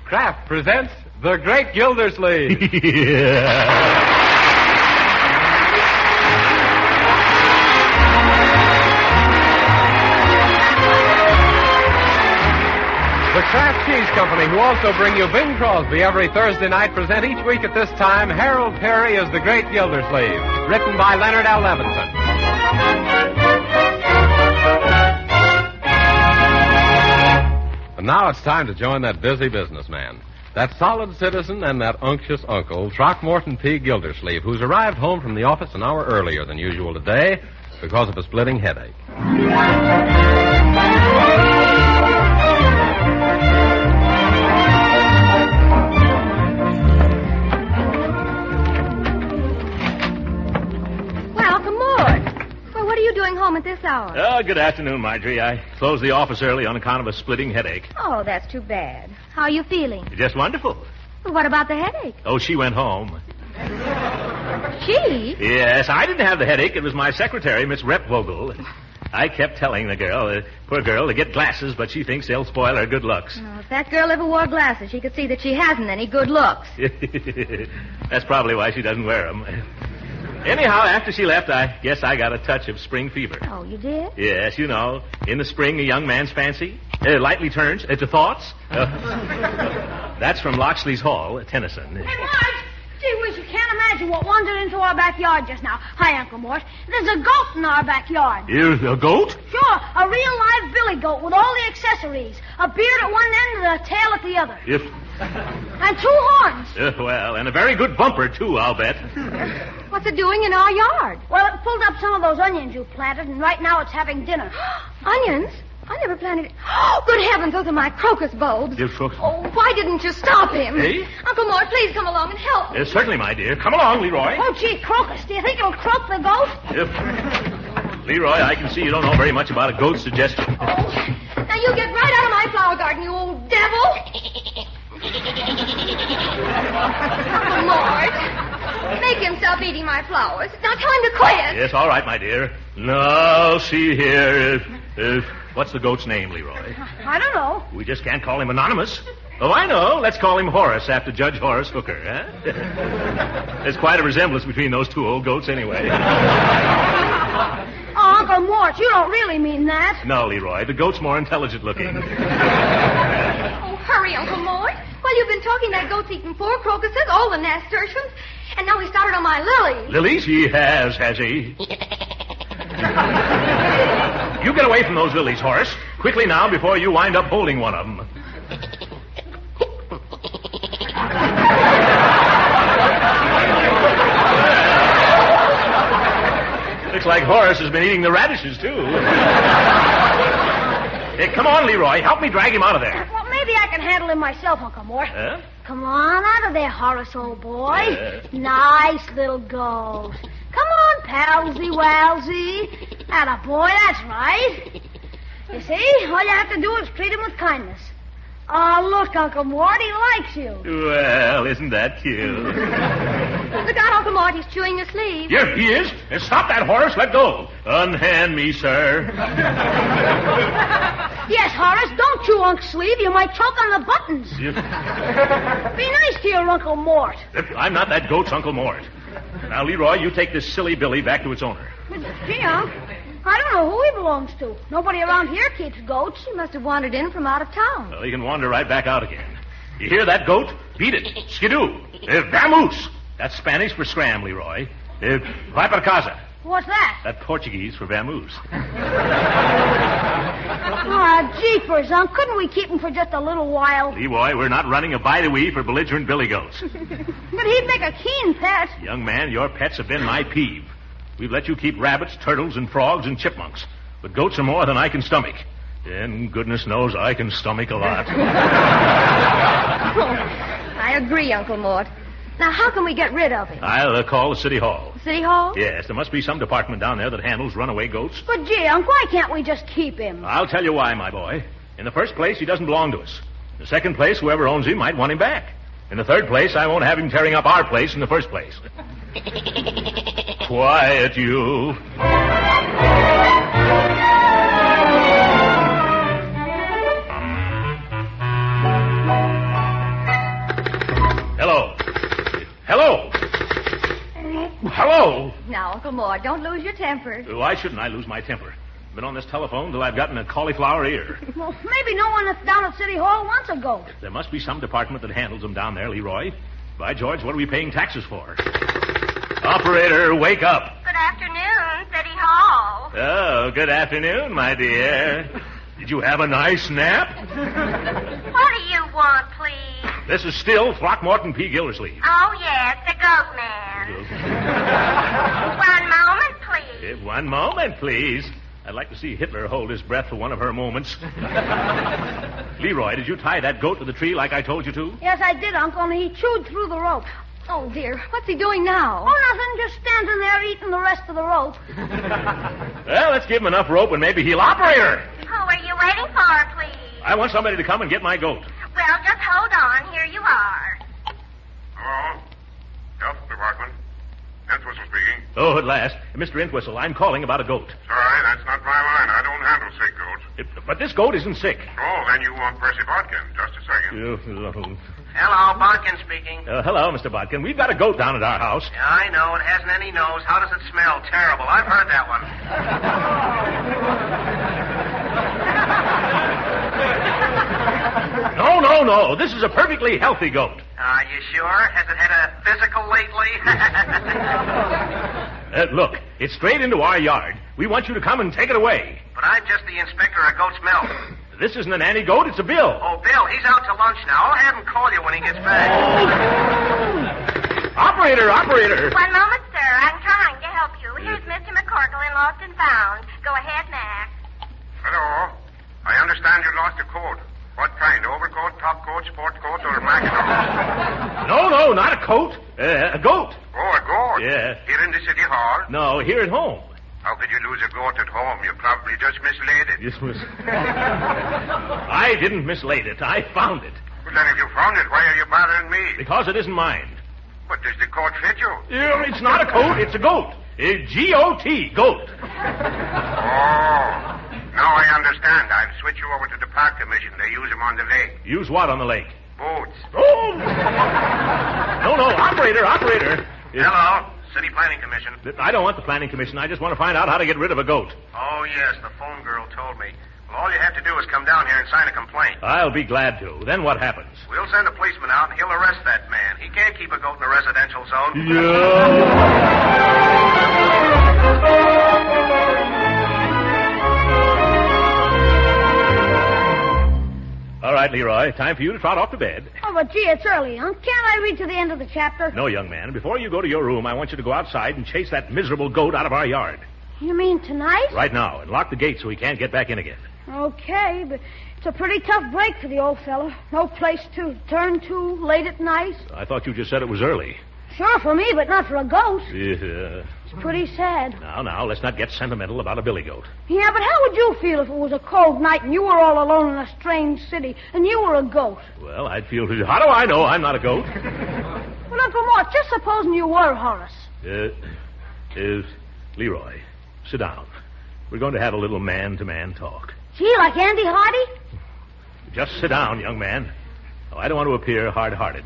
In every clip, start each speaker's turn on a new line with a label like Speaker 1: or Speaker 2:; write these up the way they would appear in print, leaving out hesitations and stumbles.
Speaker 1: Kraft presents The Great Gildersleeve. The Kraft Cheese Company, who also bring you Bing Crosby every Thursday night, present each week at this time Harold Peary as The Great Gildersleeve, written by Leonard L. Levinson. And now it's time to join that busy businessman, that solid citizen and that unctuous uncle, Throckmorton P. Gildersleeve, who's arrived home from the office an hour earlier than usual today because of a splitting headache.
Speaker 2: Home at this hour.
Speaker 3: Oh, good afternoon, Marjorie. I closed the office early on account of a splitting headache.
Speaker 2: Oh, that's too bad. How are you feeling?
Speaker 3: Just wonderful.
Speaker 2: Well, what about the headache?
Speaker 3: Oh, she went home.
Speaker 2: She?
Speaker 3: Yes, I didn't have the headache. It was my secretary, Miss Repvogel. I kept telling the girl, poor girl, to get glasses, but she thinks they'll spoil her good looks.
Speaker 2: Oh, if that girl ever wore glasses, she could see that she hasn't any good looks.
Speaker 3: That's probably why she doesn't wear them. Anyhow, after she left, I guess I got a touch of spring fever.
Speaker 2: Oh, you did?
Speaker 3: Yes, you know, in the spring, a young man's fancy lightly turns to thoughts. That's from Locksley's Hall, Tennyson.
Speaker 4: Hey, Marge! Gee whiz, you can't imagine what wandered into our backyard just now. Hi, Uncle Mort. There's a goat in our backyard.
Speaker 3: Here's a goat?
Speaker 4: Sure, a real live billy goat with all the accessories. A beard at one end and a tail at the other. And two horns.
Speaker 3: Well, and a very good bumper, too, I'll bet.
Speaker 2: What's it doing in our yard?
Speaker 4: Well, it pulled up some of those onions you planted, and right now it's having dinner.
Speaker 2: Onions? I never planted it. Oh, good heavens, those are my crocus bulbs. Oh, why didn't you stop him?
Speaker 3: Hey?
Speaker 2: Uncle Mort, please come along and help me.
Speaker 3: Certainly, my dear. Come along, Leroy.
Speaker 4: Oh, gee, crocus, do you think it'll croak the goat?
Speaker 3: Leroy, I can see you don't know very much about a goat's digestion.
Speaker 2: Oh, now you get right out of my flower garden, you old devil. Uncle Mort, make him stop eating my flowers. It's now time to quit.
Speaker 3: Yes, all right, my dear. Now, see here. What's the goat's name, Leroy?
Speaker 4: I don't know.
Speaker 3: We just can't call him anonymous. Oh, I know. Let's call him Horace, after Judge Horace Hooker. Huh? There's quite a resemblance between those two old goats anyway.
Speaker 4: Oh, Uncle Mort, you don't really mean that.
Speaker 3: No, Leroy. The goat's more intelligent looking.
Speaker 2: Oh, hurry, Uncle Mort. Well, you've been talking that goat's eaten 4 crocuses, all the nasturtiums, and now he started on my lilies.
Speaker 3: Lilies? He has he? You get away from those lilies, Horace. Quickly now, before you wind up holding one of them. Looks like Horace has been eating the radishes, too. Hey, come on, Leroy. Help me drag him out of there.
Speaker 4: Well, maybe I can handle him myself, Uncle Mort.
Speaker 3: Huh?
Speaker 4: Come on out of there, Horace, old boy. Nice little goat. Come on, palsy-walsy. Atta boy, that's right. You see, all you have to do is treat him with kindness. Oh, look, Uncle Mort, he likes you.
Speaker 3: Well, isn't that cute?
Speaker 2: Look out, Uncle Mort, he's chewing your sleeve.
Speaker 3: Here he is. Stop that, Horace. Let go. Unhand me, sir.
Speaker 4: Yes, Horace, don't chew Unc's sleeve. You might choke on the buttons. Be nice to your Uncle Mort.
Speaker 3: I'm not that goat's Uncle Mort. Now, Leroy, you take this silly Billy back to its owner.
Speaker 4: Gee, Unc, I don't know who he belongs to. Nobody around here keeps goats.
Speaker 2: He must have wandered in from out of town.
Speaker 3: Well, he can wander right back out again. You hear that, goat? Beat it. Skidoo. Vamoose. That's Spanish for scram, Leroy. Vai para casa.
Speaker 4: What's that?
Speaker 3: That's Portuguese for vamoose.
Speaker 4: Ah, jeepers, Unc. Couldn't we keep him for just a little while?
Speaker 3: Leroy, we're not running a by-the-wee for belligerent billy goats.
Speaker 4: But he'd make a keen pet.
Speaker 3: Young man, your pets have been my peeve. We've let you keep rabbits, turtles, and frogs and chipmunks. But goats are more than I can stomach. And goodness knows I can stomach a lot.
Speaker 2: I agree, Uncle Mort. Now, how can we get rid of him?
Speaker 3: I'll call the city hall.
Speaker 2: City hall?
Speaker 3: Yes, there must be some department down there that handles runaway goats.
Speaker 4: But, gee, Unc, why can't we just keep him?
Speaker 3: I'll tell you why, my boy. In the first place, he doesn't belong to us. In the second place, whoever owns him might want him back. In the third place, I won't have him tearing up our place in the first place. Quiet, you.
Speaker 2: Uncle Mort. Don't lose your temper.
Speaker 3: Why shouldn't I lose my temper? Been on this telephone till I've gotten a cauliflower ear.
Speaker 4: Well, maybe no one that's down at City Hall wants a goat.
Speaker 3: There must be some department that handles them down there, Leroy. By George, what are we paying taxes for? Operator, wake up.
Speaker 5: Good afternoon, City Hall.
Speaker 3: Oh, good afternoon, my dear. Did you have a nice nap?
Speaker 5: What do you want, please?
Speaker 3: This is still Throckmorton P. Gildersleeve.
Speaker 5: Oh, yes, the goat man. One moment, please.
Speaker 3: One moment, please. I'd like to see Hitler hold his breath for one of her moments. Leroy, did you tie that goat to the tree like I told you to?
Speaker 4: Yes, I did, Uncle, and he chewed through the rope.
Speaker 2: Oh, dear. What's he doing now?
Speaker 4: Oh, nothing. Just standing there eating the rest of the rope.
Speaker 3: Well, let's give him enough rope and maybe he'll operate her.
Speaker 5: Who are you waiting for, please?
Speaker 3: I want somebody to come and get my goat.
Speaker 5: Well, just hold on. Here you are.
Speaker 6: Hello? Health Department. Entwistle speaking.
Speaker 3: Oh, at last. Mr. Entwistle, I'm calling about a goat.
Speaker 6: Sorry, that's not my line. I don't handle sick goats.
Speaker 3: But this goat isn't sick.
Speaker 6: Oh, then you want Percy Bodkin. Just a second.
Speaker 7: Hello, Bodkin speaking.
Speaker 3: Hello, Mr. Bodkin. We've got a goat down at our house.
Speaker 7: Yeah, I know. It hasn't any nose. How does it smell? Terrible. I've heard that one.
Speaker 3: No. This is a perfectly healthy goat.
Speaker 7: Are you sure? Has it had a physical lately?
Speaker 3: Look, it's straight into our yard. We want you to come and take it away.
Speaker 7: But I'm just the inspector of goat's milk.
Speaker 3: This isn't an nanny goat, it's a Bill.
Speaker 7: Oh, Bill, he's out to lunch now. I'll have him call you when he gets back.
Speaker 3: Operator!
Speaker 5: One moment, sir. I'm trying to help you. Here's Mr. McCorkle in Lost and Found. Go ahead, Max.
Speaker 6: Hello? I understand you lost a coat. What kind? Overcoat, top coat, sport coat, or mackintosh?
Speaker 3: No, not a coat. A goat.
Speaker 6: Oh, a goat?
Speaker 3: Yeah.
Speaker 6: Here in the city hall?
Speaker 3: No, here at home.
Speaker 6: How could you lose a goat at home? You probably just mislaid it.
Speaker 3: I didn't mislay it. I found it.
Speaker 6: Well, then if you found it, why are you bothering me?
Speaker 3: Because it isn't mine.
Speaker 6: But does the coat fit you?
Speaker 3: It's not a coat, it's a goat. G-O-T, goat.
Speaker 6: Oh. Now I understand. I'll switch you over to the park commission. They use them on the lake.
Speaker 3: Use what on the lake?
Speaker 6: Boats.
Speaker 3: Oh! No, operator.
Speaker 7: Hello, City Planning Commission.
Speaker 3: I don't want the planning commission. I just want to find out how to get rid of a goat.
Speaker 7: Oh, yes, the phone girl told me. Well, all you have to do is come down here and sign a complaint.
Speaker 3: I'll be glad to. Then what happens?
Speaker 7: We'll send a policeman out, and he'll arrest that man. He can't keep a goat in a residential zone. All right, Leroy, time for you to trot off to bed.
Speaker 4: Oh, but gee, it's early, huh? Can't I read to the end of the chapter?
Speaker 3: No, young man. Before you go to your room, I want you to go outside and chase that miserable goat out of our yard.
Speaker 4: You mean tonight?
Speaker 3: Right now, and lock the gate so he can't get back in again.
Speaker 4: Okay, but it's a pretty tough break for the old fellow. No place to turn to late at night.
Speaker 3: I thought you just said it was early.
Speaker 4: Sure for me, but not for a goat.
Speaker 3: Yeah.
Speaker 4: It's pretty sad.
Speaker 3: Now, let's not get sentimental about a billy goat.
Speaker 4: Yeah, but how would you feel if it was a cold night and you were all alone in a strange city and you were a goat?
Speaker 3: Well, I'd feel... How do I know I'm not a goat?
Speaker 4: Well, Uncle Mort, just supposing you were Horace.
Speaker 3: Leroy, sit down. We're going to have a little man-to-man talk.
Speaker 4: Gee, like Andy Hardy?
Speaker 3: Just sit down, young man. Oh, I don't want to appear hard-hearted,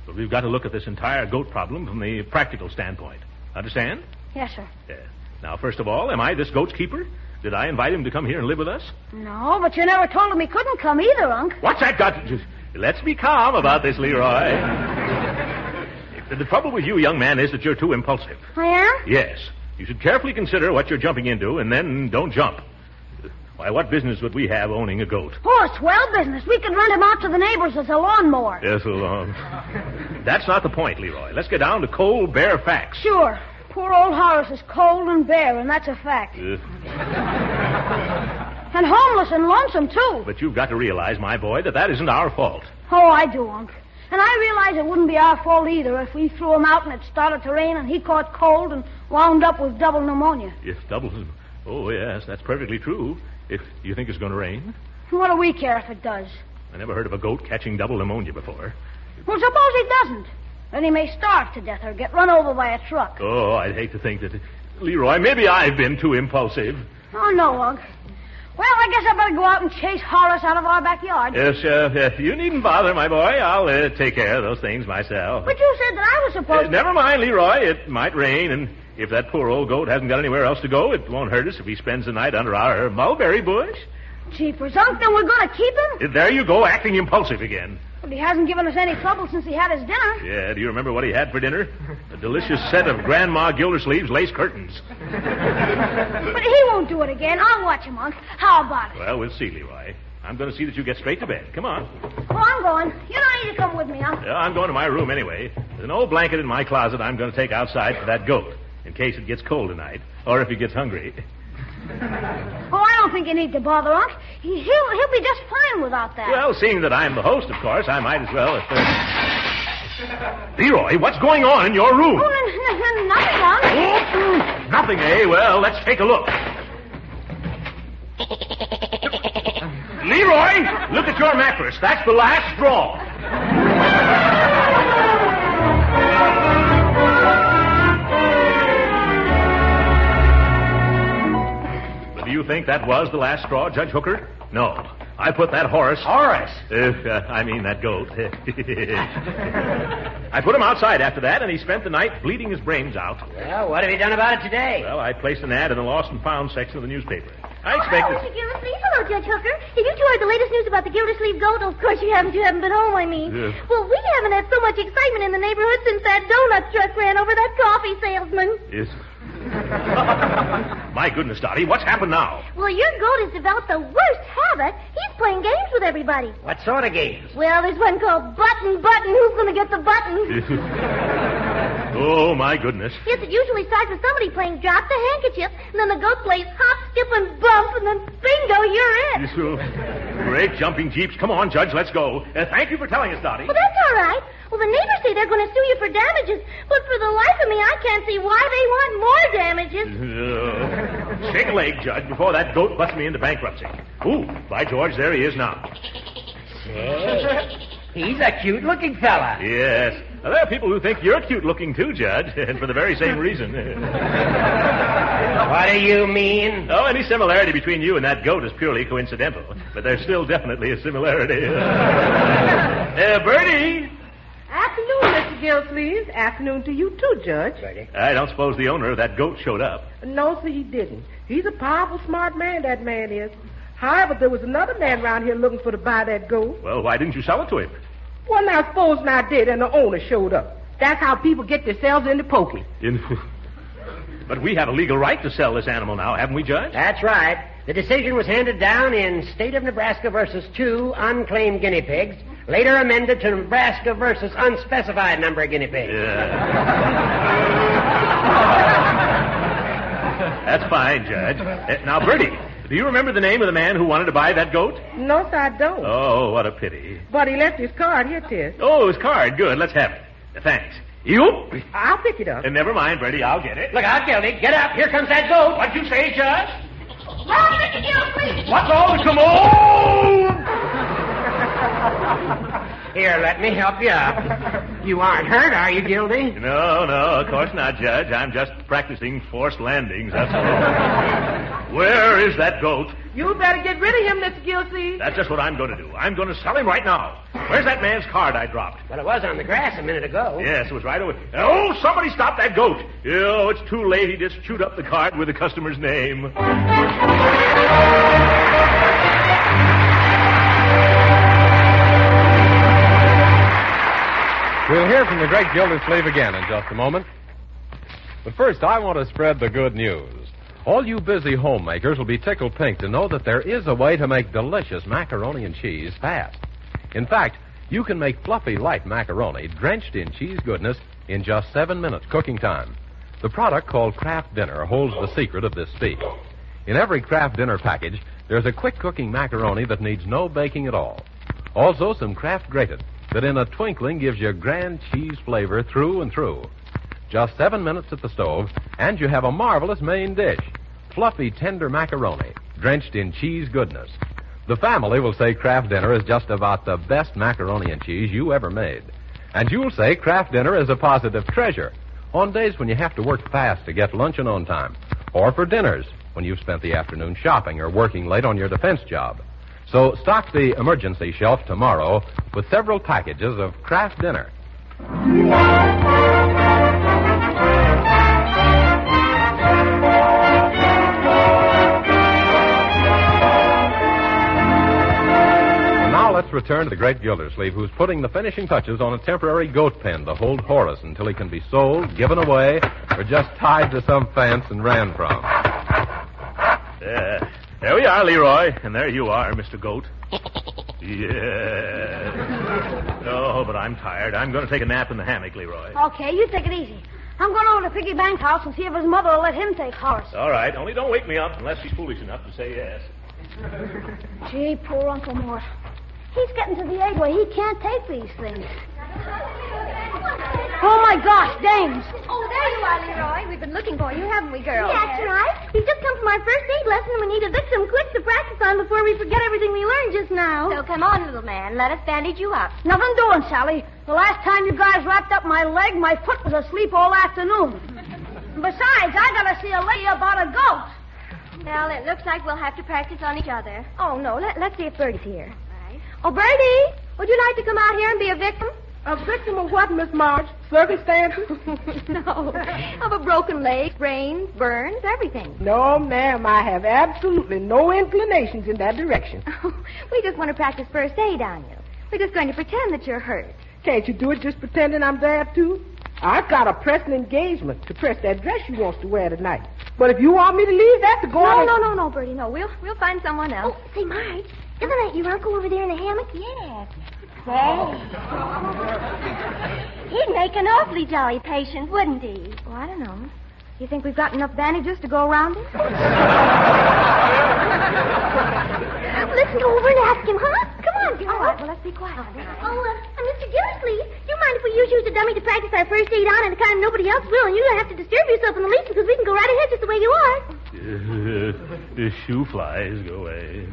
Speaker 3: but we've got to look at this entire goat problem from the practical standpoint. Understand?
Speaker 4: Yes, sir.
Speaker 3: Yeah. Now, first of all, am I this goat's keeper? Did I invite him to come here and live with us?
Speaker 4: No, but you never told him he couldn't come either, Unc.
Speaker 3: What's that got to... Let's be calm about this, Leroy. The trouble with you, young man, is that you're too impulsive.
Speaker 4: I am?
Speaker 3: Yes. You should carefully consider what you're jumping into, and then don't jump. Why, what business would we have owning a goat?
Speaker 4: Oh, it's swell business. We could rent him out to the neighbors as a lawnmower.
Speaker 3: Yes, a lawn. That's not the point, Leroy. Let's get down to cold, bare facts.
Speaker 4: Sure. Poor old Horace is cold and bare, and that's a fact. And homeless and lonesome, too.
Speaker 3: But you've got to realize, my boy, that isn't our fault.
Speaker 4: Oh, I do, Unc. And I realize it wouldn't be our fault either if we threw him out and it started to rain and he caught cold and wound up with double pneumonia.
Speaker 3: If double... Oh, yes, that's perfectly true. If you think it's going to rain.
Speaker 4: What do we care if it does?
Speaker 3: I never heard of a goat catching double pneumonia before.
Speaker 4: Well, suppose he doesn't. Then he may starve to death or get run over by a truck.
Speaker 3: Oh, I'd hate to think that... Leroy, maybe I've been too impulsive.
Speaker 4: Oh, no, Unc. Well, I guess I better go out and chase Horace out of our backyard.
Speaker 3: Yes, you needn't bother, my boy. I'll take care of those things myself.
Speaker 4: But you said that I was supposed to...
Speaker 3: Never mind, Leroy. It might rain, and if that poor old goat hasn't got anywhere else to go, it won't hurt us if he spends the night under our mulberry bush.
Speaker 4: Jeepers, Unc, then we're going to keep him?
Speaker 3: There you go, acting impulsive again.
Speaker 4: But he hasn't given us any trouble since he had his dinner.
Speaker 3: Yeah, do you remember what he had for dinner? A delicious set of Grandma Gildersleeve's lace curtains.
Speaker 4: But he won't do it again. I'll watch him, Unc. How about it?
Speaker 3: Well, we'll see, Leroy. I'm going to see that you get straight to bed. Come on.
Speaker 4: Oh, I'm going. You don't need to come with me, Unc.
Speaker 3: I'm going to my room anyway. There's an old blanket in my closet I'm going to take outside for that goat, in case it gets cold tonight, or if he gets hungry.
Speaker 4: Oh, I don't think you need to bother, Unc. He'll be just fine without that.
Speaker 3: Well, seeing that I'm the host, of course, I might as well... Leroy, what's going on in your room?
Speaker 4: Oh, nothing, Unc.
Speaker 3: Oh, nothing, eh? Well, let's take a look. Leroy, look at your mattress. That's the last straw. Do you think that was the last straw, Judge Hooker? No. I put that Horace...
Speaker 8: Horace?
Speaker 3: I mean that goat. I put him outside after that, and he spent the night bleeding his brains out.
Speaker 8: Well, what have you done about it today?
Speaker 3: Well, I placed an ad in the lost and found section of the newspaper. I expected...
Speaker 2: Mr. Gildersleeve. Hello, Judge Hooker. Have you two heard the latest news about the Gildersleeve goat? Of course you haven't. You haven't been home, I mean.
Speaker 3: Yes.
Speaker 2: Well, we haven't had so much excitement in the neighborhood since that donut truck ran over that coffee salesman.
Speaker 3: Yes. My goodness, Dottie, what's happened now?
Speaker 2: Well, your goat has developed the worst habit. He's playing games with everybody.
Speaker 8: What sort of games?
Speaker 2: Well, there's one called Button. Who's going to get the button?
Speaker 3: Oh, my goodness.
Speaker 2: Yes, it usually starts with somebody playing Drop the Handkerchief, and then the goat plays Hop, Skip, and Bump, and then bingo, you're it.
Speaker 3: Great jumping jeeps. Come on, Judge, let's go. Thank you for telling us, Dottie.
Speaker 2: Well, that's all right. Well, the neighbors say they're going to sue you for damages, but for the life of me, I can't see why they want more damages.
Speaker 3: Shake a leg, Judge, before that goat busts me into bankruptcy. Ooh, by George, there he is now.
Speaker 8: Say, he's a cute-looking fella.
Speaker 3: Yes. Now, there are people who think you're cute-looking, too, Judge, and for the very same reason.
Speaker 8: What do you mean?
Speaker 3: Oh, any similarity between you and that goat is purely coincidental, but there's still definitely a similarity. Bertie!
Speaker 9: Afternoon, Mr. Gildersleeve. Afternoon to you, too, Judge.
Speaker 3: I don't suppose the owner of that goat showed up.
Speaker 9: No, sir, he didn't. He's a powerful smart man, that man is. However, there was another man around here looking for to buy that goat.
Speaker 3: Well, why didn't you sell it to him?
Speaker 9: Well, now, supposing I did and the owner showed up. That's how people get themselves into pokey.
Speaker 3: But we have a legal right to sell this animal now, haven't we, Judge?
Speaker 8: That's right. The decision was handed down in State of Nebraska versus 2 unclaimed guinea pigs, later amended to Nebraska versus unspecified number of guinea pigs.
Speaker 3: That's fine, Judge. Now, Bertie, do you remember the name of the man who wanted to buy that goat?
Speaker 9: No, sir, I don't.
Speaker 3: Oh, what a pity.
Speaker 9: But he left his card here, Tiss.
Speaker 3: Oh, his card. Good. Let's have it. Thanks. You?
Speaker 9: I'll pick it up.
Speaker 3: Never mind, Bertie. I'll get it.
Speaker 8: Look out, Gildy. Get up. Here comes that goat.
Speaker 3: What'd you say, Judge?
Speaker 2: Run, Mr. Gildersleeve!
Speaker 3: What's all the commotion?
Speaker 8: Here, let me help you up. You aren't hurt, are you, Gildy?
Speaker 3: No, of course not, Judge. I'm just practicing forced landings, that's all. Where is that goat?
Speaker 9: You better get rid of him, Mr. Gildersleeve.
Speaker 3: That's just what I'm going to do. I'm going to sell him right now. Where's that man's card I dropped?
Speaker 8: Well, it was on the grass a minute ago.
Speaker 3: Yes, it was right over. Oh, somebody stop that goat. Oh, it's too late. He just chewed up the card with the customer's name.
Speaker 1: We'll hear from the great Gildersleeve again in just a moment. But first, I want to spread the good news. All you busy homemakers will be tickled pink to know that there is a way to make delicious macaroni and cheese fast. In fact, you can make fluffy, light macaroni drenched in cheese goodness in just 7 minutes cooking time. The product called Kraft Dinner holds the secret of this feat. In every Kraft Dinner package, there's a quick cooking macaroni that needs no baking at all. Also, some Kraft Grated that in a twinkling gives you grand cheese flavor through and through. Just 7 minutes at the stove, and you have a marvelous main dish. Fluffy, tender macaroni, drenched in cheese goodness. The family will say Kraft Dinner is just about the best macaroni and cheese you ever made. And you'll say Kraft Dinner is a positive treasure on days when you have to work fast to get luncheon on time, or for dinners when you've spent the afternoon shopping or working late on your defense job. So stock the emergency shelf tomorrow with several packages of Kraft Dinner. Let's return to the Great Gildersleeve, who's putting the finishing touches on a temporary goat pen to hold Horace until he can be sold, given away, or just tied to some fence and ran from.
Speaker 3: There we are, Leroy. And there you are, Mr. Goat. Yeah. Oh, but I'm tired. I'm going to take a nap in the hammock, Leroy.
Speaker 4: Okay, you take it easy. I'm going over to Piggy Bank's house and see if his mother will let him take Horace.
Speaker 3: All right, only don't wake me up unless she's foolish enough to say yes.
Speaker 4: Gee, poor Uncle Mort. He's getting to the age where he can't take these things. Oh, my gosh, dames.
Speaker 2: Oh, there you are, Leroy. We've been looking for you, haven't we, girls?
Speaker 5: That's right. We've just come from our first aid lesson, and we need to fix some quick to practice on before we forget everything we learned just now.
Speaker 2: So come on, little man. Let us bandage you up.
Speaker 4: Nothing doing, Sally. The last time you guys wrapped up my leg, my foot was asleep all afternoon. Besides, I gotta see a lady about a goat.
Speaker 2: Well, it looks like we'll have to practice on each other.
Speaker 5: Oh, no. Let's see if Bertie's here.
Speaker 2: Right.
Speaker 5: Oh, Bertie, would you like to come out here and be a victim?
Speaker 9: A victim of what, Miss Marge? Circumstances?
Speaker 2: No. Of a broken leg, brains, burns, everything.
Speaker 9: No, ma'am. I have absolutely no inclinations in that direction.
Speaker 2: We just want to practice first aid on you. We're just going to pretend that you're hurt.
Speaker 9: Can't you do it just pretending I'm there, too? I've got a pressing engagement to press that dress you wants to wear tonight. But if you want me to leave that to go on...
Speaker 2: No, Bertie, no. We'll find someone else.
Speaker 5: Oh, say, Marge, isn't that your uncle over there in the hammock?
Speaker 2: Yes.
Speaker 5: Say. He'd make an awfully jolly patient, wouldn't he?
Speaker 2: Oh, I don't know. You think we've got enough bandages to go around him?
Speaker 5: Let's go over and ask him, huh? Come on, girl.
Speaker 2: All right, well, let's be quiet.
Speaker 5: Mr. Gildersleeve, do you mind if we use you as a dummy to practice our first aid on and the kind nobody else will, and you don't have to disturb yourself in the least because we can go right ahead just the way you are?
Speaker 3: Shoe flies, go away.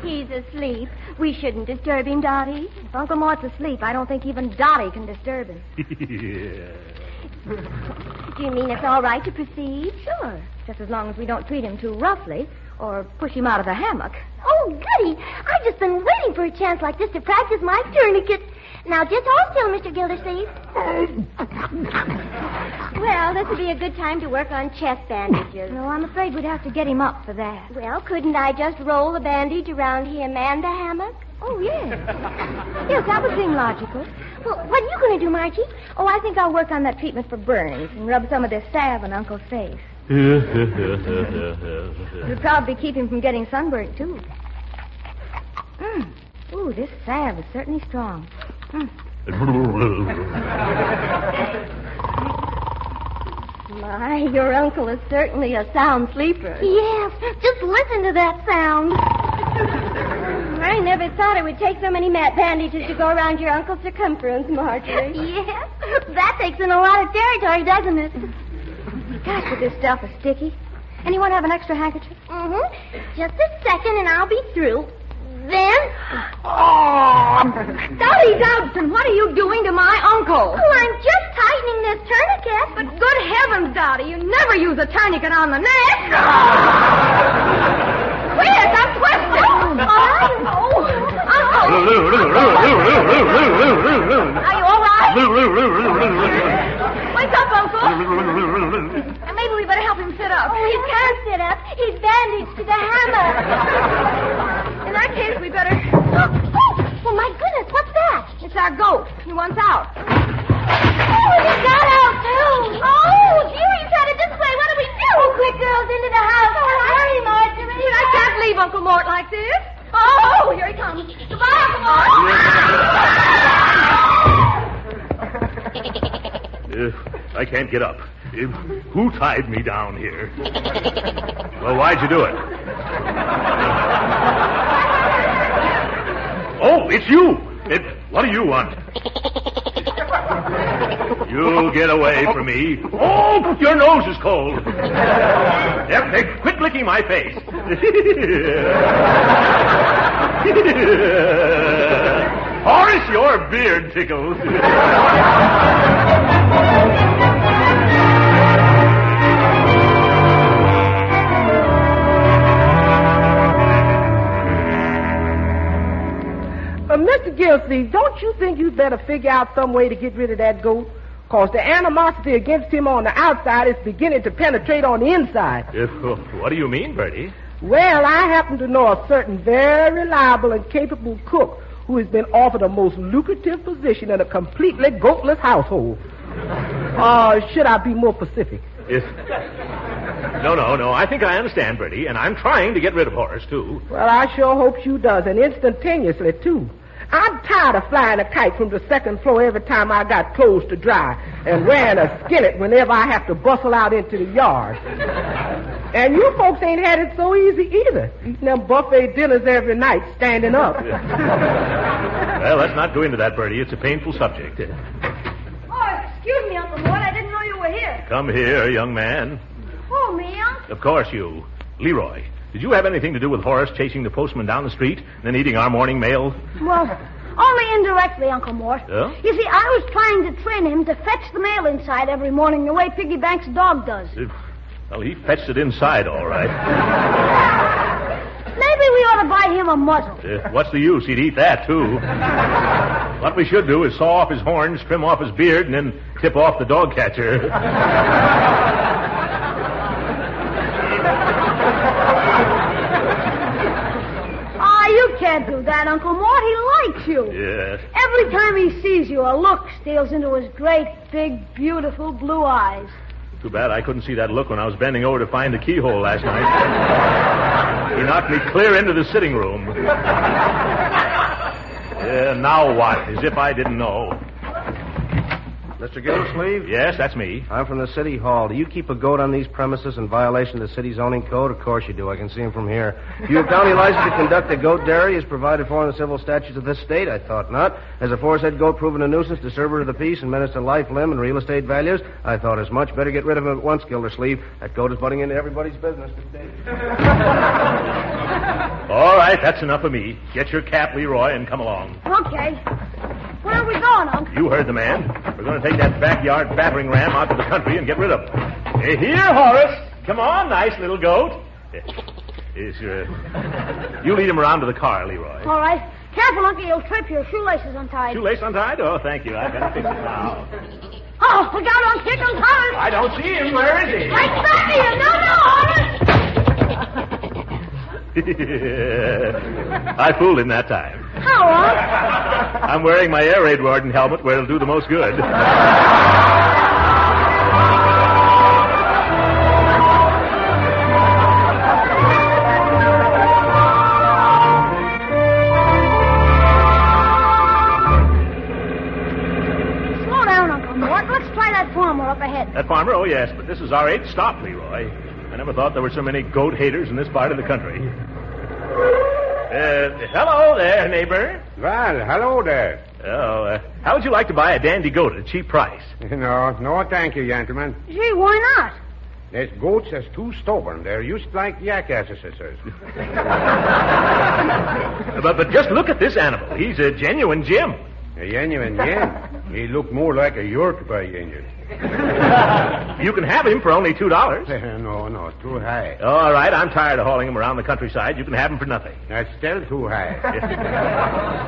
Speaker 2: He's asleep. We shouldn't disturb him, Dottie. If Uncle Mort's asleep, I don't think even Dottie can disturb him.
Speaker 3: Yeah.
Speaker 2: Do you mean it's all right to proceed? Sure. Just as long as we don't treat him too roughly or push him out of the hammock.
Speaker 5: Oh, goody. I've just been waiting for a chance like this to practice my tourniquet. Now, just hold still, Mr. Gildersleeve. Well, this would be a good time to work on chest bandages.
Speaker 2: No, I'm afraid we'd have to get him up for that.
Speaker 5: Well, couldn't I just roll the bandage around him and the hammock?
Speaker 2: Oh, yes. Yes, that would seem logical.
Speaker 5: Well, what are you going to do, Margie?
Speaker 2: Oh, I think I'll work on that treatment for burns and rub some of this salve on Uncle's face. It'll probably keep him from getting sunburnt, too. Ooh, this salve is certainly strong.
Speaker 5: My, your uncle is certainly a sound sleeper. Yes, just listen to that sound. I never thought it would take so many bandages to go around your uncle's circumference, Marjorie. Yes, that takes in a lot of territory, doesn't it?
Speaker 2: Gosh, but this stuff is sticky. Anyone have an extra handkerchief?
Speaker 5: Mm-hmm. Just a second and I'll be through. Then...
Speaker 2: Dolly Dobson, what are you doing to my uncle?
Speaker 5: Oh, I'm just tightening this tourniquet.
Speaker 2: But good heavens, Dottie, you never use a tourniquet on the neck. Quick, I'm twisted.
Speaker 5: Are you all right?
Speaker 2: Wake up, Uncle. And maybe we better help him sit up.
Speaker 5: Oh, he can't sit up. He's bandaged to the hammock.
Speaker 2: In that case, we better...
Speaker 5: Oh, my goodness, what's that?
Speaker 2: It's our goat. He wants out.
Speaker 5: Oh, he got out, too. Oh, dear, he's headed this way. What do we do? Oh, quick, girls, into the house. Hurry, Marjorie.
Speaker 2: I can't leave Uncle Mort like this. Oh, here he comes. Goodbye, Uncle Mort.
Speaker 3: I can't get up. Who tied me down here? Well, why'd you do it? Oh, it's you. What do you want? You get away from me. Oh, your nose is cold. Yep, quit licking my face. Horace, your beard tickles.
Speaker 9: Mr. Gildersleeve, don't you think you'd better figure out some way to get rid of that goat? Because the animosity against him on the outside is beginning to penetrate on the inside.
Speaker 3: What do you mean, Bertie?
Speaker 9: Well, I happen to know a certain very reliable and capable cook who has been offered a most lucrative position in a completely goatless household. Should I be more specific?
Speaker 3: No. I think I understand, Bertie, and I'm trying to get rid of Horace, too.
Speaker 9: Well, I sure hope you does, and instantaneously, too. I'm tired of flying a kite from the second floor every time I got clothes to dry and wearing a skillet whenever I have to bustle out into the yard. And you folks ain't had it so easy either, eating them buffet dinners every night standing up.
Speaker 3: Well, let's not go into that, Bertie. It's a painful subject.
Speaker 4: Oh, excuse me, Uncle Mort. I didn't know you were here.
Speaker 3: Come here, young man.
Speaker 4: Oh, me, Uncle?
Speaker 3: Of course you. Leroy, did you have anything to do with Horace chasing the postman down the street and then eating our morning mail?
Speaker 4: Well, only indirectly, Uncle Mort.
Speaker 3: Oh?
Speaker 4: You see, I was trying to train him to fetch the mail inside every morning the way Piggy Bank's dog does.
Speaker 3: Well, he fetched it inside, all right.
Speaker 4: Maybe we ought to buy him a muzzle.
Speaker 3: What's the use? He'd eat that, too. What we should do is saw off his horns, trim off his beard, and then tip off the dog catcher.
Speaker 4: You can't do that, Uncle Mort. He likes you.
Speaker 3: Yes.
Speaker 4: Every time he sees you, a look steals into his great, big, beautiful blue eyes.
Speaker 3: Too bad I couldn't see that look when I was bending over to find the keyhole last night. He knocked me clear into the sitting room. Now what? As if I didn't know.
Speaker 10: Mr. Gildersleeve?
Speaker 3: Yes, that's me.
Speaker 10: I'm from the city hall. Do you keep a goat on these premises in violation of the city zoning code? Of course you do. I can see him from here. Do you have county license to conduct a goat dairy as provided for in the civil statutes of this state? I thought not. Has a aforesaid goat proven a nuisance, disturber of the peace, and menace to life, limb, and real estate values? I thought as much. Better get rid of him at once, Gildersleeve. That goat is butting into everybody's business today.
Speaker 3: All right, that's enough of me. Get your cap, Leroy, and come along.
Speaker 4: Okay. Where are we going, Uncle?
Speaker 3: You heard the man. We're going to take that backyard battering ram out to the country and get rid of him. Here, Horace. Come on, nice little goat. You lead him around to the car, Leroy.
Speaker 4: All right. Careful, Uncle. You'll trip. Your shoelaces untied.
Speaker 3: Shoelace untied? Oh, thank you. I better fix it now.
Speaker 4: Oh, look out on Kick and Horace.
Speaker 3: I don't see him. Where is he?
Speaker 4: Right back of you. No, Horace.
Speaker 3: I fooled him that time.
Speaker 4: How, Unc?
Speaker 3: I'm wearing my air raid warden helmet where it'll do the most good.
Speaker 4: Slow down, Uncle Mort. Let's try that farmer up ahead.
Speaker 3: That farmer? Oh, yes, but this is our 8th stop, Leroy. I never thought there were so many goat haters in this part of the country. Hello there, neighbor.
Speaker 11: Well, hello there.
Speaker 3: Oh, how would you like to buy a dandy goat at a cheap price?
Speaker 11: No, thank you, gentlemen.
Speaker 4: Gee, why not?
Speaker 11: These goats is too stubborn. They're used like jackasses.
Speaker 3: But just look at this animal. He's a genuine Jim.
Speaker 11: A genuine Jim? He look more like a York by Indian.
Speaker 3: You can have him for only $2.
Speaker 11: No, too high.
Speaker 3: All right, I'm tired of hauling him around the countryside. You can have him for nothing.
Speaker 11: That's still too high.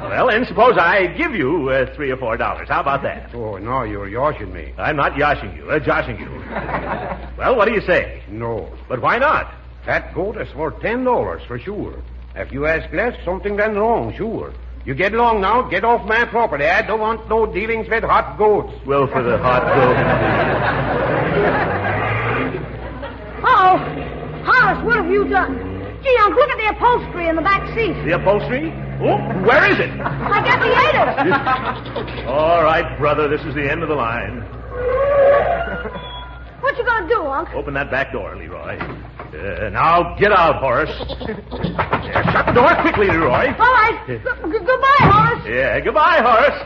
Speaker 3: Well, then suppose I give you $3 or $4. How about that?
Speaker 11: Oh, no, you're yoshing me.
Speaker 3: I'm not yoshing you, joshing you. Well, what do you say?
Speaker 11: No.
Speaker 3: But why not?
Speaker 11: That goat is worth $10 for sure. If you ask less, something done wrong, sure. You get along now. Get off my property. I don't want no dealings with hot goats.
Speaker 3: Well, for the hot goat.
Speaker 4: Uh-oh. Horace, what have you done? Gee, Unc, look at the upholstery in the back seat.
Speaker 3: The upholstery? Oh, where is it?
Speaker 4: I guess he ate it.
Speaker 3: All right, brother, this is the end of the line.
Speaker 4: What you gonna do, Unc?
Speaker 3: Open that back door, Leroy. Now, get out, Horace. Shut the door quickly, Leroy.
Speaker 4: All right. Goodbye, Horace.
Speaker 3: Yeah, goodbye, Horace.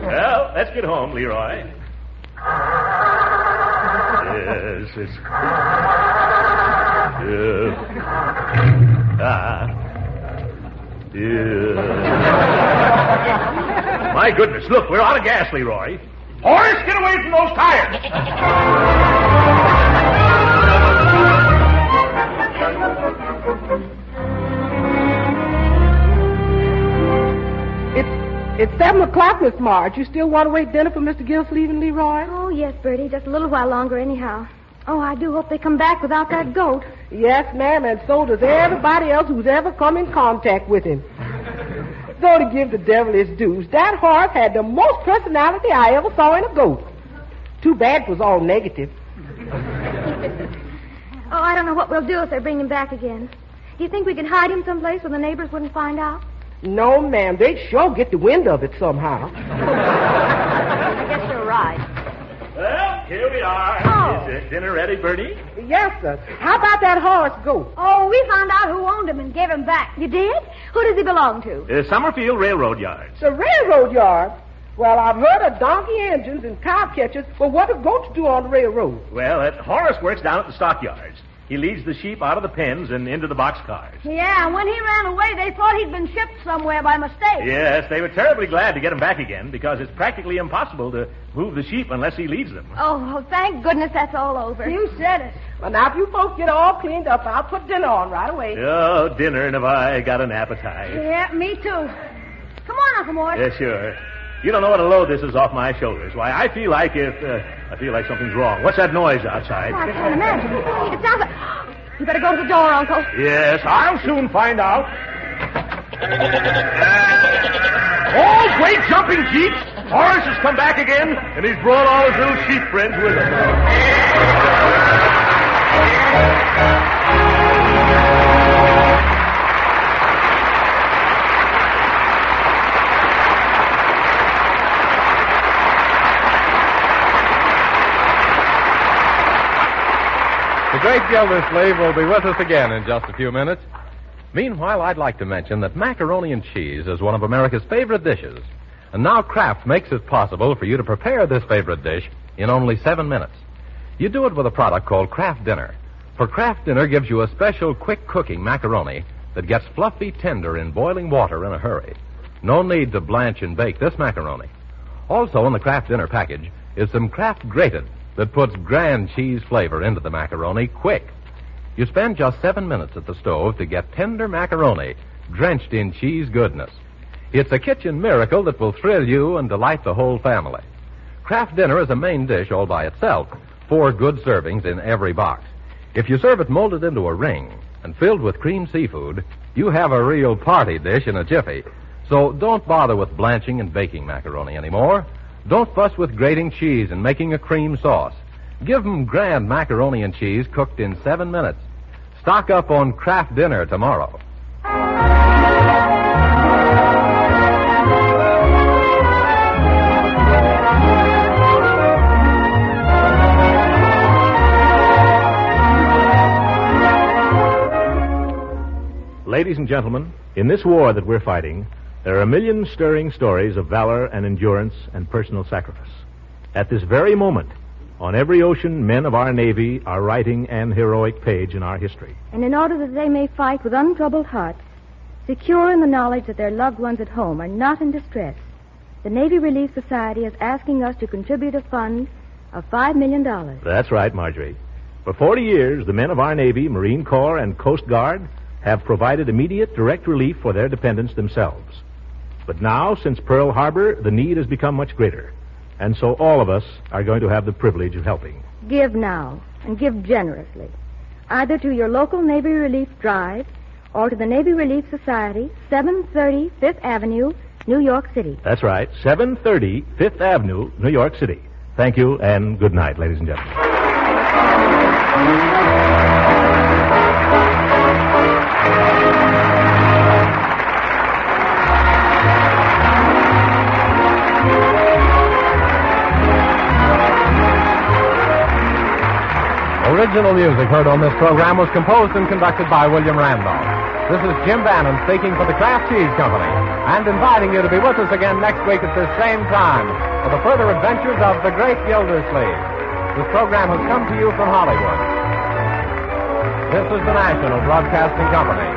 Speaker 3: Well, let's get home, Leroy. Yes, it's... My goodness, look, we're out of gas, Leroy. Horace, get away from those tires!
Speaker 9: It's 7 o'clock, Miss Marge. You still want to wait dinner for Mr. Gildersleeve and Leroy?
Speaker 5: Oh, yes, Bertie. Just a little while longer anyhow. Oh, I do hope they come back without that goat.
Speaker 9: Yes, ma'am, and so does everybody else who's ever come in contact with him. Though to give the devil his dues, that horse had the most personality I ever saw in a goat. Too bad it was all negative.
Speaker 5: Oh, I don't know what we'll do if they bring him back again. Do you think we could hide him someplace where the neighbors wouldn't find out?
Speaker 9: No, ma'am. They'd sure get the wind of it somehow.
Speaker 5: I guess you're right.
Speaker 3: Well, here we are.
Speaker 5: Oh.
Speaker 3: Is dinner ready, Bertie?
Speaker 9: Yes, sir. How about that horse goat?
Speaker 4: Oh, we found out who owned him and gave him back.
Speaker 5: You did? Who does he belong to?
Speaker 3: Summerfield Railroad Yards.
Speaker 9: The railroad yard? Well, I've heard of donkey engines and cow catchers, but what do goats do on the railroad?
Speaker 3: Well, Horace works down at the stockyards. He leads the sheep out of the pens and into the boxcars.
Speaker 4: Yeah, when he ran away, they thought he'd been shipped somewhere by mistake.
Speaker 3: Yes, they were terribly glad to get him back again because it's practically impossible to move the sheep unless he leads them.
Speaker 5: Oh, well, thank goodness that's all over.
Speaker 4: You said it.
Speaker 9: Well, now, if you folks get all cleaned up, I'll put dinner on right away.
Speaker 3: Oh, dinner, and have I got an appetite?
Speaker 4: Yeah, me too. Come on, Uncle Mort.
Speaker 3: Yeah, sure. You don't know what a load this is off my shoulders. Why, I feel like something's wrong. What's that noise outside?
Speaker 5: Oh, I can't imagine. It sounds like... You better go to the door, Uncle.
Speaker 3: Yes, I'll soon find out. Oh, great jumping jeeps! Horace has come back again, and he's brought all his little sheep friends with him.
Speaker 1: The Great Gildersleeve will be with us again in just a few minutes. Meanwhile, I'd like to mention that macaroni and cheese is one of America's favorite dishes. And now Kraft makes it possible for you to prepare this favorite dish in only 7 minutes. You do it with a product called Kraft Dinner. For Kraft Dinner gives you a special quick-cooking macaroni that gets fluffy tender in boiling water in a hurry. No need to blanch and bake this macaroni. Also in the Kraft Dinner package is some Kraft Grated that puts grand cheese flavor into the macaroni quick. You spend just 7 minutes at the stove to get tender macaroni drenched in cheese goodness. It's a kitchen miracle that will thrill you and delight the whole family. Kraft Dinner is a main dish all by itself, 4 good servings in every box. If you serve it molded into a ring and filled with cream seafood, you have a real party dish in a jiffy. So don't bother with blanching and baking macaroni anymore. Don't fuss with grating cheese and making a cream sauce. Give them grand macaroni and cheese cooked in 7 minutes. Stock up on Kraft Dinner tomorrow.
Speaker 3: Ladies and gentlemen, in this war that we're fighting, there are a million stirring stories of valor and endurance and personal sacrifice. At this very moment, on every ocean, men of our Navy are writing an heroic page in our history.
Speaker 5: And in order that they may fight with untroubled hearts, secure in the knowledge that their loved ones at home are not in distress, the Navy Relief Society is asking us to contribute a fund of $5 million.
Speaker 3: That's right, Marjorie. For 40 years, the men of our Navy, Marine Corps, and Coast Guard have provided immediate direct relief for their dependents themselves. But now, since Pearl Harbor, the need has become much greater. And so all of us are going to have the privilege of helping.
Speaker 5: Give now, and give generously, either to your local Navy Relief Drive or to the Navy Relief Society, 730 Fifth Avenue, New York City.
Speaker 3: That's right, 730 Fifth Avenue, New York City. Thank you, and good night, ladies and gentlemen.
Speaker 1: Original music heard on this program was composed and conducted by William Randolph. This is Jim Bannon speaking for the Kraft Cheese Company and inviting you to be with us again next week at this same time for the further adventures of the Great Gildersleeve. This program has come to you from Hollywood. This is the National Broadcasting Company.